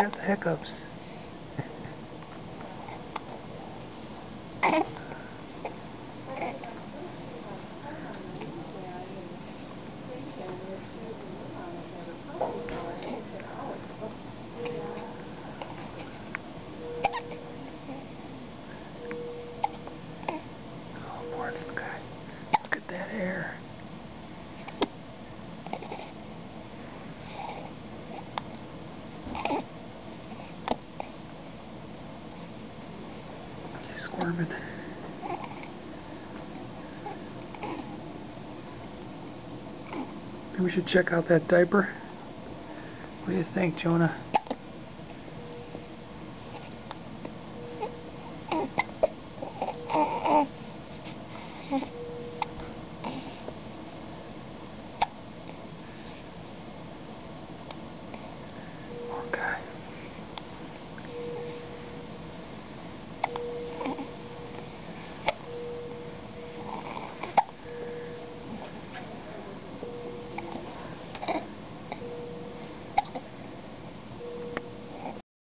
got the hiccups. Oh, poor little guy. Look at that hair. He's squirming. Maybe we should check out that diaper. What do you think, Jonah?